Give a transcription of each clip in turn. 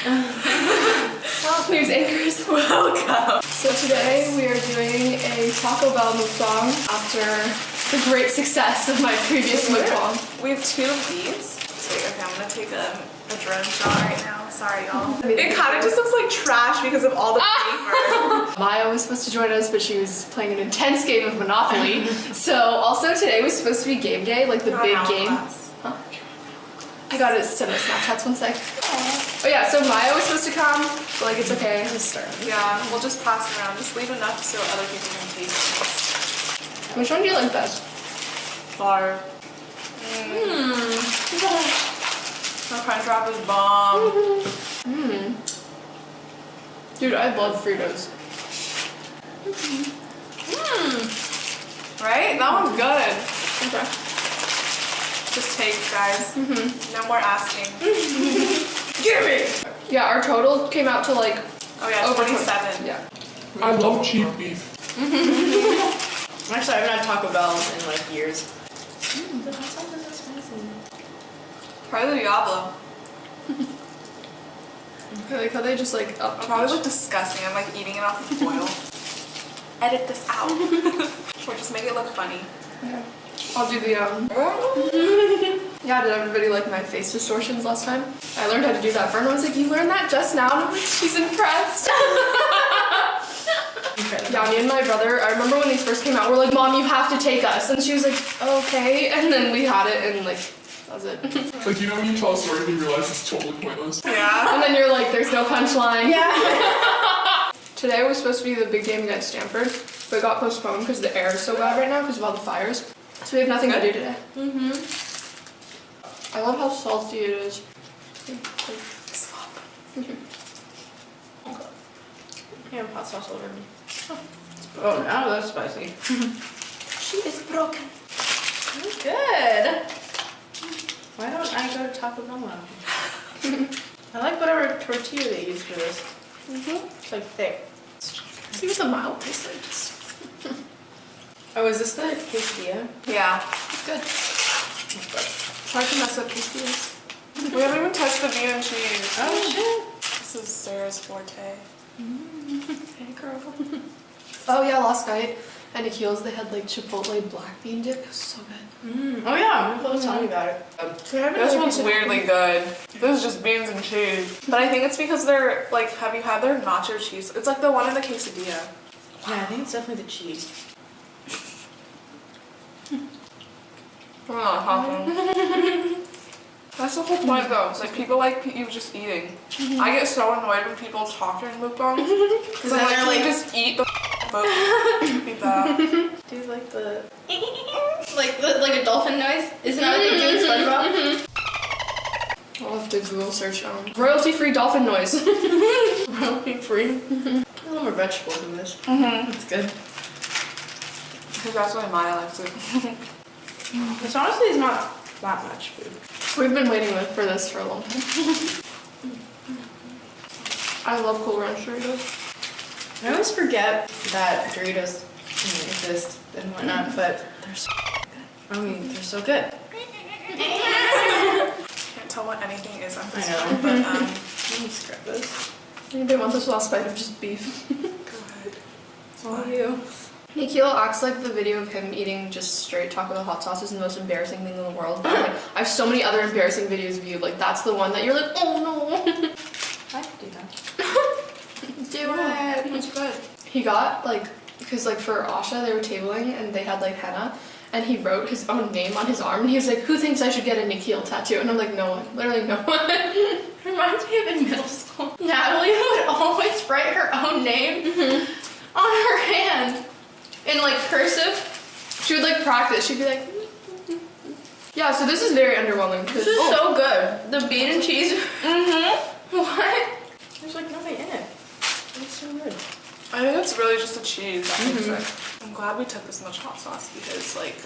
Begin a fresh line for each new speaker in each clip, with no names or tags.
News anchors, welcome. So today we are doing a Taco Bell mukbang after the great success of my previous mukbang.
We have 2 of these. So okay, I'm gonna take a drone shot right now. Sorry, y'all. It kind of just looks like trash because of all the paper.
Maya was supposed to join us, but she was playing an intense game of Monopoly. So also today was supposed to be game day, like the big game. Huh? I gotta send my Snapchats 1 sec. Oh yeah, so Maya was supposed to come, but like it's okay. Just start.
Yeah, we'll just pass it around. Just leave enough so other people can taste it.
Which one do you like best?
Bar. My crunch wrap is bomb.
Dude, I love Fritos.
Right? That one's good.
Okay.
Just taste, guys. No more asking.
Gimme! Yeah, our total came out to like
Oh yeah,
over
27.
Yeah.
I love cheap beef.
Actually, I haven't had Taco Bell in like years.
The hot sauce is so spicy.
Probably the Diablo.
I like how they just like up.
Probably look disgusting. I'm like eating it off the foil. Edit this out. Or just make it look funny.
Yeah. I'll do the Yeah, did everybody like my face distortions last time? I learned how to do that. Verna was like, you learned that just now? And I'm like, she's impressed. Yeah, me and my brother, I remember when these first came out, we're like, Mom, you have to take us. And she was like, okay. And then we had it and like, that was it.
Like, you know when you tell a story and you realize it's totally pointless?
Yeah.
And then you're like, there's no punchline.
Yeah.
Today was supposed to be the big game against Stanford, but it got postponed because the air is so bad right now because of all the fires. So we have nothing to do today. I love how salty it is.
Slop.
I have hot sauce over me. Oh, now that's spicy.
She is broken.
Good. Why don't I go to Taco Bell now? I like whatever tortilla they use for this. It's like thick.
See what the mild tastes like. Just
Oh, is this the quesadilla?
Yeah.
it's good.
It's hard to mess up quesadillas. We haven't even touched the bean and cheese.
Oh shit.
This is Sarah's forte.
Hey girl. Oh yeah, last night at Nikhil's they had like Chipotle black bean dip. It was so good.
Oh yeah, Nicole was telling me about it.
This one's weirdly good. This is just beans and cheese. But I think it's because they're like, have you had their nacho cheese? It's like the one in the quesadilla.
Yeah, I think it's definitely the cheese.
I'm not talking. That's the whole point though. It's like people like you just eating. I get so annoyed when people talk during mukbangs. Because I'm like, can you just eat the eat that.
Do you like the like a dolphin noise? Isn't that what they do in SpongeBob?
I'll have to Google search royalty-free dolphin noise.
Royalty-free. A little more vegetables in this. That's good.
Because that's why Maya likes it.
This honestly is not that much food.
We've been waiting for this for a long time. I love Cool Ranch Doritos.
I always forget that Doritos exist and whatnot, but they're so good. I mean, they're so good.
Can't tell what anything is on this
I know.
one, but
Let me scrub this.
Anybody want this last bite of just beef?
go ahead.
All you.
Nikhil acts like the video of him eating just straight Taco Bell hot sauce is the most embarrassing thing in the world. But like, I have so many other embarrassing videos of you. Like that's the one that you're like, oh no.
I could do that.
Do it.
It's good.
He got like, because like for Asha they were tabling and they had like henna and he wrote his own name on his arm and he was like, who thinks I should get a Nikhil tattoo? And I'm like, no one. Literally no one.
Reminds me of in middle school. Natalie would always write her own name on her hand in like cursive.
She would like practice. She'd be like, yeah, so this is very underwhelming.
This is so good. The bean and cheese. What? There's like nothing in it. It's so good.
I think it's really just the cheese that makes it. I'm glad we took this much hot sauce because like,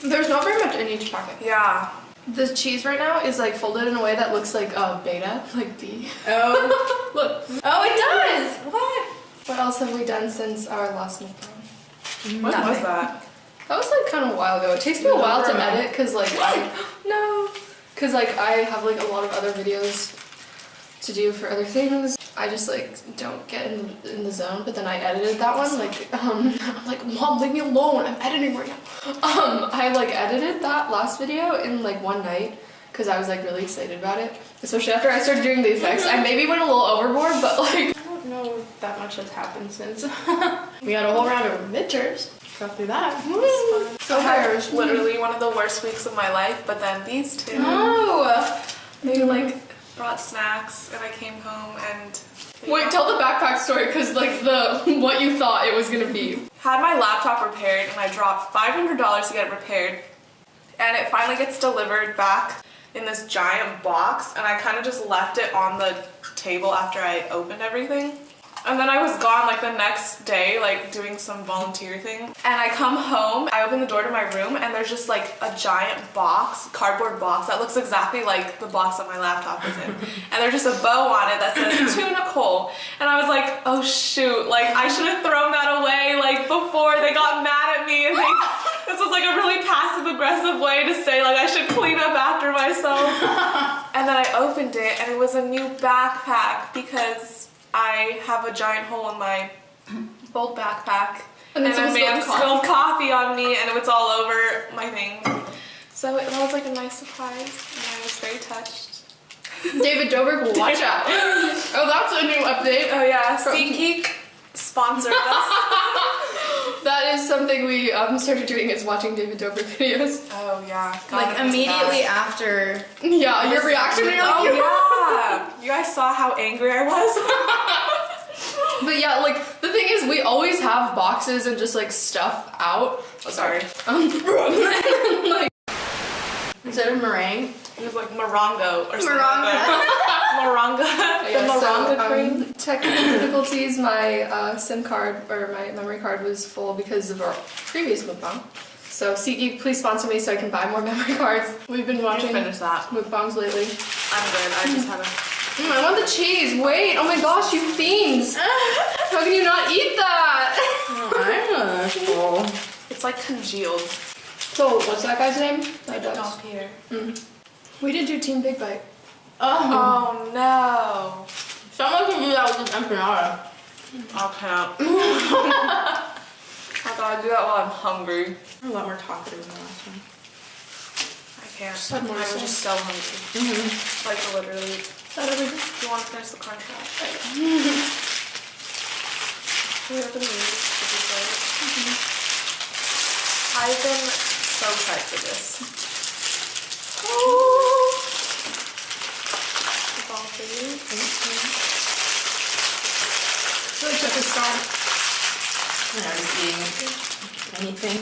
There's not very much in each packet.
yeah.
The cheese right now is like folded in a way that looks like beta, like B.
Oh.
Look.
Oh, it does. What?
What else have we done since our last mukbang?
When was that?
That was like kind of a while ago. It takes me a while to edit because like I have like a lot of other videos to do for other things. I just like don't get in the zone, but then I edited that one. Like, I'm like, Mom, leave me alone. I'm editing right now. I like edited that last video in like one night because I was like really excited about it. Especially after I started doing the effects. I maybe went a little overboard, but like,
I don't know if that much has happened since. We had a whole round of midterms. Got through that.
So I had literally one of the worst weeks of my life, but then these two,
No.
they like brought snacks and I came home and they
wait, tell the backpack story because like the what you thought it was gonna be.
had my laptop repaired and I dropped $500 to get it repaired, and it finally gets delivered back in this giant box, and I kind of just left it on the table after I opened everything. And then I was gone like the next day, like doing some volunteer thing. And I come home, I open the door to my room, and there's just like a giant box, cardboard box that looks exactly like the box that my laptop is in. And there's just a bow on it that says to Nicole. And I was like, oh shoot, like I should have thrown that away like before they got mad at me. And this was like a really passive aggressive way to say like I should clean up after myself. And then I opened it and it was a new backpack because I have a giant hole in my old backpack, and a man spilled coffee on me, and it was all over my things. So that was like a nice surprise, and I was very touched.
David Dobrik, watch out. Oh, that's a new update.
Oh yeah, SeatGeek sponsored us.
That is something we started doing, is watching David Dobrik videos.
Oh yeah,
Like immediately after.
Yeah, your reaction when you're like,
oh yeah, you guys saw how angry I was.
But yeah, like the thing is, we always have boxes and just like stuff out. Oh, sorry. Like,
Instead of meringue.
It was like morongo or something.
Moronga.
Moronga.
yeah,
The moronga cream.
Technical difficulties. My SIM card or my memory card was full because of our previous mukbang. So SeatGeek, please sponsor me so I can buy more memory cards. We've been watching
Finish that.
mukbangs lately.
I'm good. I just haven't.
I want the cheese. Wait. Oh my gosh, you fiends. How can you not eat that?
I'm full.
It's like congealed.
So, what's that guy's name? My
Don't Peter.
We did do Team Big Bite.
Oh no.
Someone can do that with this empanada.
I can't. I gotta do that while I'm hungry.
I'm a lot more talkative than the last one.
I can't.
Just had more
I was
sauce.
just so hungry. Like literally.
Is that everything?
Do you want to finish the corn chop? Do we have the meat? Did you say? I've been so excited for this. Oh! It's all for you.
I feel like such a star.
I'm not eating anything.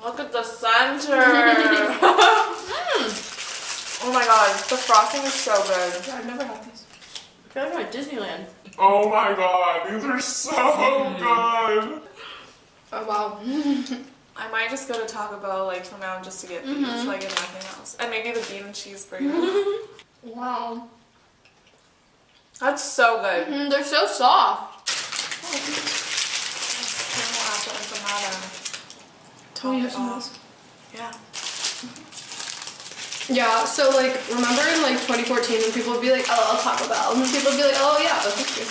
Look at the center. Oh my god, the frosting is so good.
Yeah, I've never had these.
I feel like I'm at Disneyland.
Oh my god, these are so good.
Oh wow.
I might just go to Taco Bell like from now on just to get these, like and nothing else. And maybe the bean and cheese burrito.
Wow.
That's so good.
They're so soft.
Caramel apple empanada.
Tell me you have
Top
some
it
of
off.
those.
Yeah.
Yeah, so like, remember in like 2014 when people would be like, oh, Taco Bell, and then people would be like, oh yeah, that's good.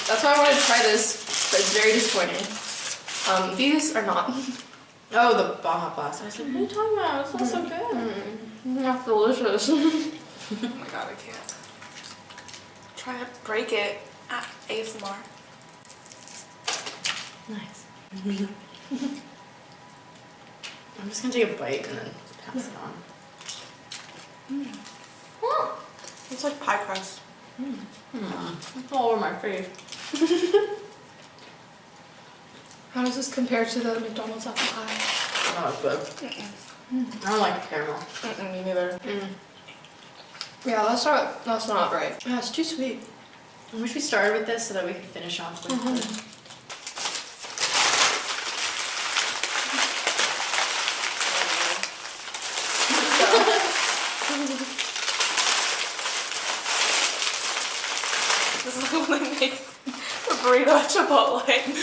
That's why I wanted to try this, but it's very disappointing. These are not.
Oh, the Baja Blast. I was like, what are you talking about? It smells so good.
That's delicious.
Oh my god, I can't. Try to break it at ASMR.
Nice. I'm just gonna take a bite and then pass it on.
It's like pie crust.
It's all over my face.
How does this compare to the McDonald's apple pie?
Oh, it's good. I don't like caramel.
Me neither.
Yeah, that's not right. Yeah, it's too sweet.
I wish we started with this so that we could finish off with the...
This is like when they make a burrito at Chipotle. And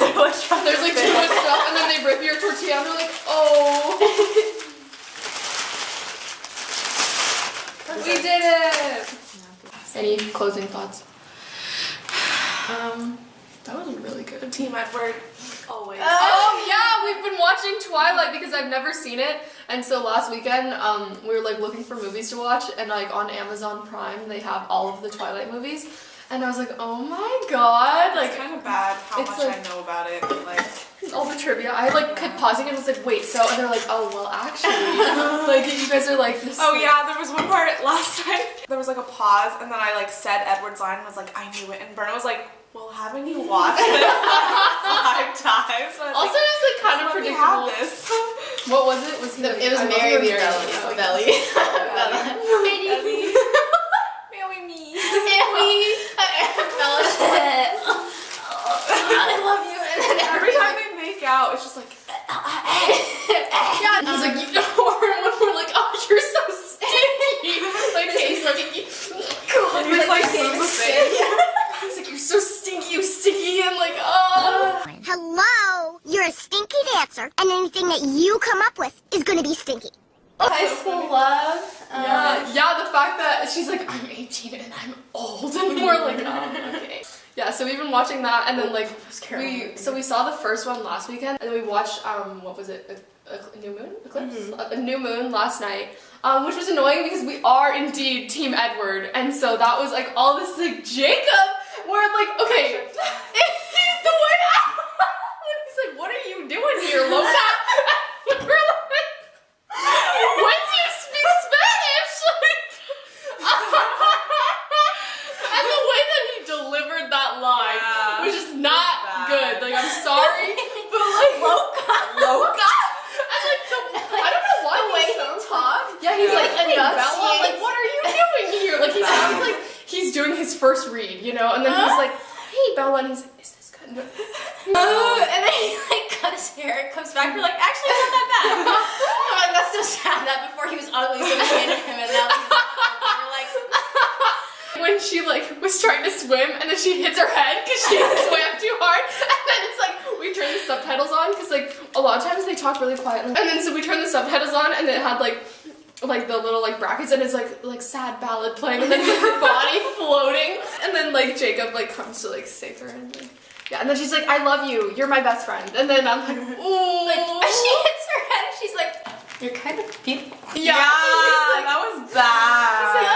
they're like trying
There's
to
like
fit
too
it.
much stuff, and then they rip your tortilla, and they're like, oh. Any closing thoughts?
That was really good. Team Edward, always.
Oh yeah, we've been watching Twilight because I've never seen it, and so last weekend we were like looking for movies to watch, and like on Amazon Prime they have all of the Twilight movies, and I was like, oh my god, like
It's kind of bad how
it's
much
like-
I know about it. Like,
all the trivia. I like kept pausing and was like, wait, so, and they're like, oh well, actually, like you guys are like this.
oh yeah, there was one part last time. There was like a pause, and then I like said Edward's line and was like, I knew it, and Berna was like, well, haven't you watched this like 5 times? So I was
Also,
like,
it was like kind of
"This is why we
predictable.
have this.
What was it? Was he?
It was
I love
Mary
your
Beer
Belly.
Belly. Belly.
Ellie. Marry me.
I love you. And then
Every time they make out, it's just like,
Yeah, and I was like, you know, when we're like, oh, you're so stinky. Like, he's like, God,
he's like, so sick.
he's like, you're so stinky, you sticky, and like, oh.
Hello, you're a stinky dancer, and anything that you come up with is gonna be stinky.
High school love.
Yeah, the fact that she's like, I'm 18 and I'm old, and we're like, oh, okay. Yeah, so we've been watching that, and then like we saw the first one last weekend, and then we watched what was it, a new moon eclipse, a new moon last night, which was annoying because we are indeed Team Edward, and so that was like all this like Jacob, where like okay, the way when he's like, what are you doing here, Lola? We're like, when do you speak Spanish? And the way that he delivered that line was just not good. Like, I'm sorry, but like loca. And like I don't know why
The way he
talked. Yeah, he's like, hey, Bella, like, what are you doing here? Like, he sounds like he's doing his first read, you know? And then he's like, hey, Bella, and he's like, is this good?
And then he like cut his hair and comes back. We're like, actually, it's not that bad. I'm like, that's so sad that before he was ugly, so we hated him, and now he's not ugly. We're like,
When she like was trying to swim and then she hits her head because she swam too hard, and then it's like we turn the subtitles on because like a lot of times they talk really quietly, and then so we turn the subtitles on and it had like the little like brackets, and it's like sad ballad playing, and then it's, like, her body floating, and then like Jacob like comes to like save her, and like yeah, and then she's like, I love you, you're my best friend, and then I'm like, ooh,
like she hits her head and she's like, you're kind of beautiful.
yeah,
that was bad.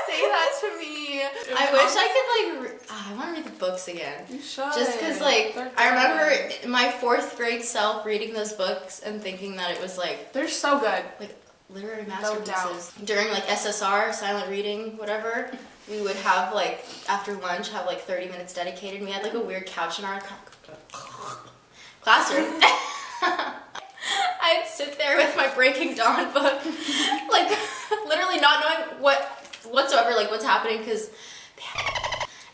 say that to me.
I wish I could like, I want to read the books again.
You should.
Just because like, I remember my 4th grade self reading those books and thinking that it was like,
They're so good.
like literary
No
masterpieces. During like SSR, silent reading, whatever, we would have like, after lunch, have like 30 minutes dedicated. We had like a weird couch in our classroom. I'd sit there with my Breaking Dawn book, like literally not knowing whatsoever, like what's happening, because,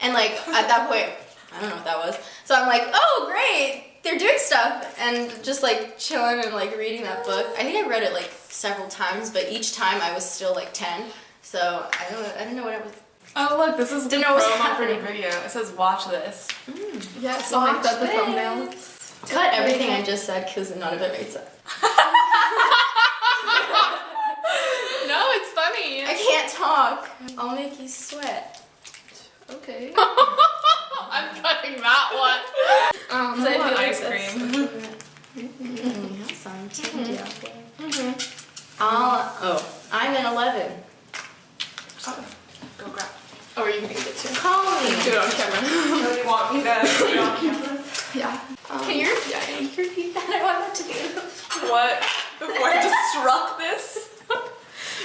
and like at that point, I don't know what that was. So I'm like, oh great, they're doing stuff, and just like chilling and like reading that book. I think I read it like several times, but each time I was still like 10, so I didn't know what I was.
Oh look, this is the
Didn't know what was
promo for the
happening.
video. It says watch this.
Yeah, so like that the thumbnail.
Cut everything I just said because none of it made sense.
No, it's funny.
I can't talk. I'll make you sweat.
Okay. I'm cutting that one.
I
feel
want
like
ice
that's-
cream.
We have some candy out there. I'm in 11.
Go grab.
Oh, are you gonna eat it too?
Call me.
Do it on camera.
Really want me to be on camera?
Yeah.
Can you repeat that? I want that to be.
What? Before I just struck this?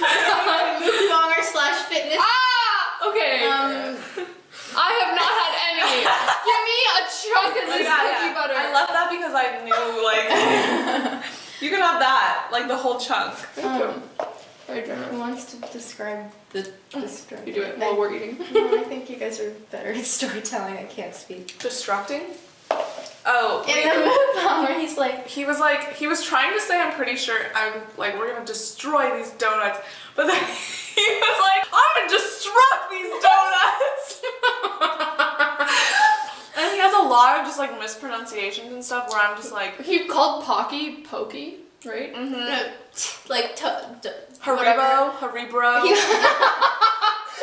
Mukbanger / fitness.
Ah! Okay. I have not had any. Give me a chunk of this cookie butter.
I left that because I knew, like, you can have that, like the whole chunk.
Very generous.
Who wants to describe the story?
You do it while we're eating.
No, I think you guys are better at storytelling. I can't speak.
Destructing? Oh,
In the Mukbanger, he's like,
he was trying to say, I'm pretty sure, we're gonna destroy these donuts, but then he was like, I'm gonna destruct these donuts! And he has a lot of just like mispronunciations and stuff where I'm just like,
He called Pocky Pokey, right?
like,
Haribo, Haribro.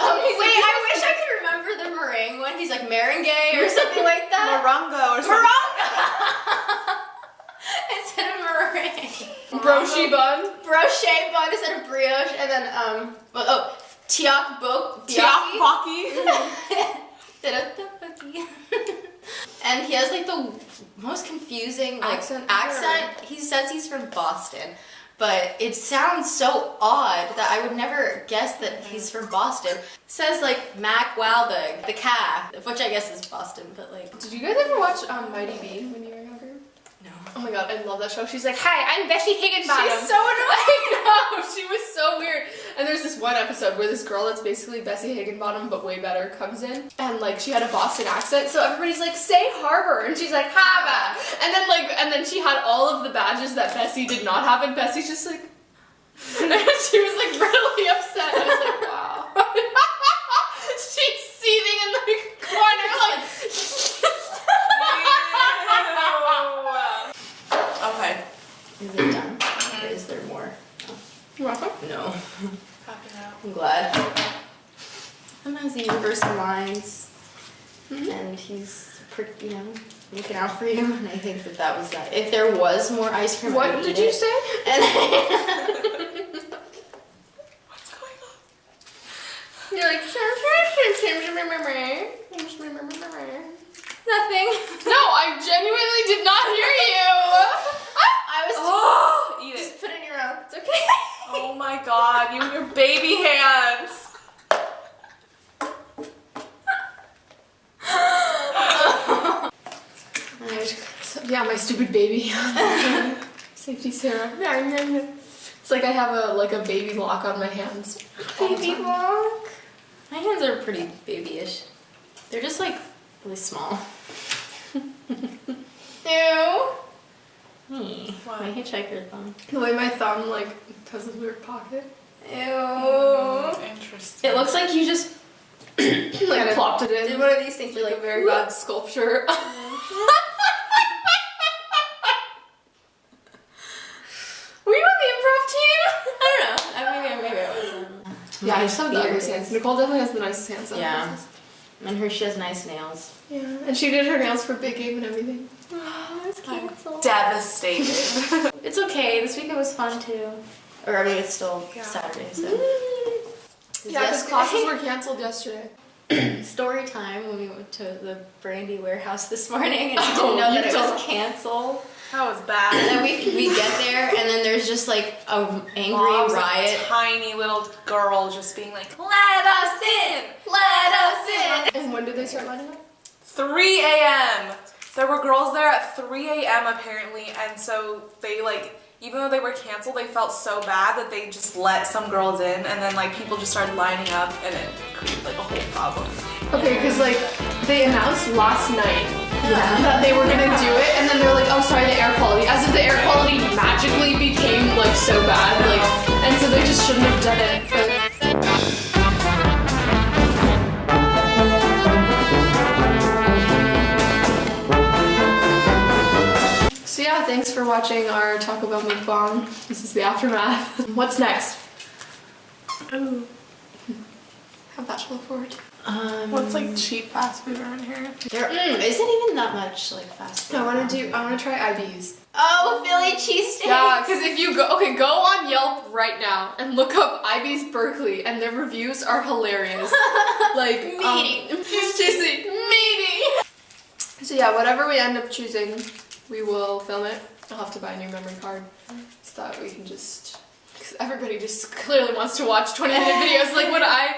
I
like,
I wish I could remember the meringue one. He's like merengue or something like that.
Morongo or something.
Moronga! Instead of meringue.
brochi bun.
Brochet bun instead of brioche. And then,
Tiakbaki.
And he has like the most confusing like accent. He says he's from Boston, but it sounds so odd that I would never guess that he's from Boston. Says like Mac Walbig, the cat, which I guess is Boston, but like.
Did you guys ever watch Mighty B when you were younger?
No.
Oh my god, I love that show. She's like, hi, I'm Bessie Higginbottom.
She's so annoying.
I know, she was so weird. And there's this one episode where this girl that's basically Bessie Higginbottom but way better comes in, and like she had a Boston accent, so everybody's like, say harbor, and she's like, harbor. And then she had all of the badges that Bessie did not have, and Bessie's just like, and she was like really upset. I was like, wow. She's seething in the corner like.
Okay.
Is it done? Or is there more?
You're welcome.
No.
Happy now.
I'm glad. Sometimes the universe aligns, and he's, you know, looking out for you. And I think that was that. If there was more ice cream, I
What
would
did
eat
you
it.
say?
And
What's going on?
You're like,
nothing.
no, I genuinely did not hear you.
I was
Oh, eat
just
it.
put it in your mouth. It's okay.
Oh my god, you and your baby hands.
Yeah, my stupid baby. Safety Sarah. It's like I have a baby lock on my hands.
Baby walk. My hands are pretty babyish. They're just like really small. Ew. Hey, my hitchhiker thumb.
The way my thumb like has a weird pocket.
Ew.
Interesting.
It looks like you just
Like plopped it
did
in.
one of these things. You're
Like
like
a very bad sculpture.
Were you on the improv team? I don't know. Maybe I was.
Yeah, I just have the
Weird.
ugliest hands. Nicole definitely has the nicest hands.
Yeah. And she has nice nails.
Yeah, and she did her nails for Big Game and everything.
Oh, it's canceled.
Devastated.
It's okay. This weekend was fun too. Or I mean, it's still Saturday, so.
Yeah, because classes were canceled yesterday.
Story time when we went to the Brandy warehouse this morning and I
Oh,
didn't know
you
that it
told-
was canceled.
That was
And
bad.
then we get there and then there's just like a angry
Mom's
riot.
a tiny little girl just being like, let us in!
Let us in!
And when did they start lining up?
3 a.m. There were girls there at 3 a.m. apparently, and so they like, even though they were canceled, they felt so bad that they just let some girls in, and then like people just started lining up, and it created like a whole problem.
Okay, because like they announced last night that they were gonna do it, and then they're like, oh sorry, the air quality. As if the air quality magically became like so bad, like, and so they just shouldn't have done it. But so yeah, thanks for watching our Taco Bell mukbang. This is the aftermath. What's next? Ooh. Have that to look forward to.
What's like cheap fast food around here?
There isn't even that much like fast food.
I wanna try IBs.
Oh, Philly cheesesteak.
Yeah, because if you go on Yelp right now and look up IB's Berkeley, and their reviews are hilarious. Like
Meaty.
Juicy, meaty. So yeah, whatever we end up choosing, we will film it. I'll have to buy a new memory card so that we can just, because everybody just clearly wants to watch 20-minute videos. Like when I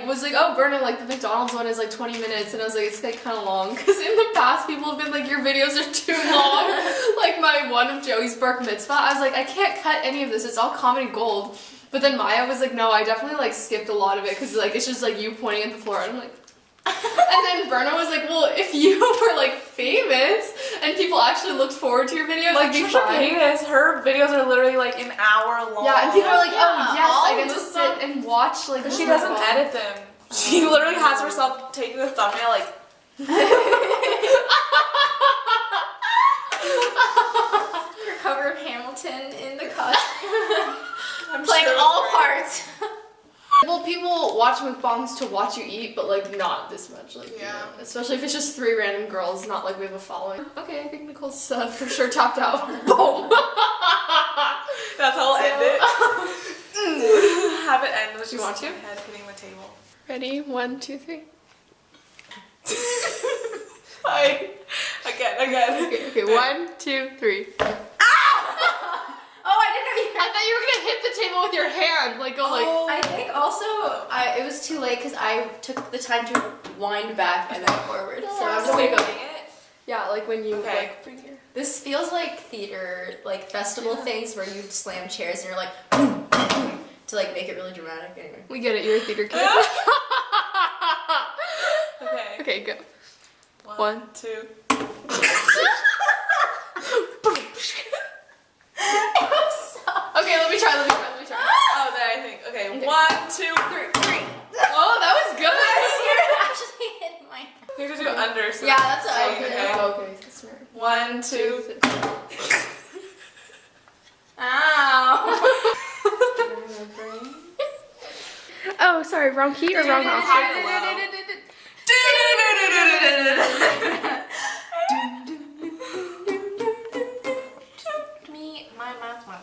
was like, oh, Berna, like the McDonald's one is like 20 minutes, and I was like, it's like kind of long, because in the past people have been like, your videos are too long. Like my one of Joey's Bar Mitzvah, I was like, I can't cut any of this, it's all comedy gold. But then Maya was like, no, I definitely like skipped a lot of it, because like it's just like you pointing at the floor, and I'm like, and then Berna was like, well, if you were like famous and people actually looked forward to your videos,
Like
it'd be
Trisha
fine.
Paytas, her videos are literally like an hour long.
Yeah, and people are like, oh
Yeah,
yes,
all
I get
of
to
the
sit and watch like.
But she
this
doesn't
mukbang.
edit them. She literally has herself taking the thumbnail like,
Her cover of Hamilton in the costume.
I'm
Playing
sure
all
it's great.
parts.
Well, people watch mukbangs to watch you eat, but like not this much. Like,
Yeah.
you know, especially if it's just 3 random girls, not like we have a following. Okay, I think Nicole's for sure topped out. Boom.
That's how I'll end it. Have it end with
You want to?
my head hitting the table.
Ready? 1, 2, 3.
Again.
Okay, 1, 2, 3.
Oh, I didn't know you.
I thought you were gonna hit the table with your hand, like go like.
I think also it was too late because I took the time to wind back and then forward. So I'm just gonna go.
Yeah, like when you
Okay.
like bring your.
This feels like theater, like festival things where you slam chairs and you're like boom, boom, boom, to like make it really dramatic. Anyway.
We get it. You're a theater kid.
Okay.
Okay, go.
1, 2.
Okay, let me try.
Oh, there I think. Okay. 1, 2, 3.
Oh, that was good.
You're actually hitting my hand.
You have to do under. So
Yeah, that's what I
okay.
did.
Okay. Smart.
1, 2.
Ow.
Oh, sorry. Wrong key or wrong option?
Me, my mouth went.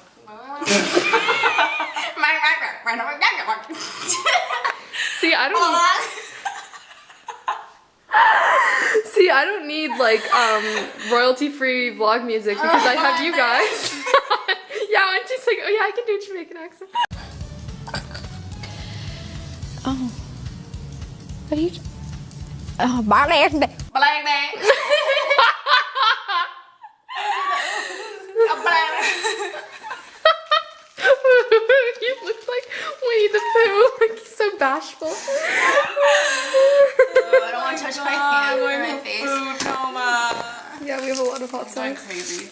See, I don't. See, I don't need like royalty-free vlog music because I have you guys. Yeah, and she's like, oh yeah, I can do a Jamaican accent.
Oh. What are you? Oh, black day.
You look like Winnie the Pooh. Like he's so bashful.
I don't want to touch my hand or my face.
Food coma.
Yeah, we have a lot of hot
Going
sauce.
crazy.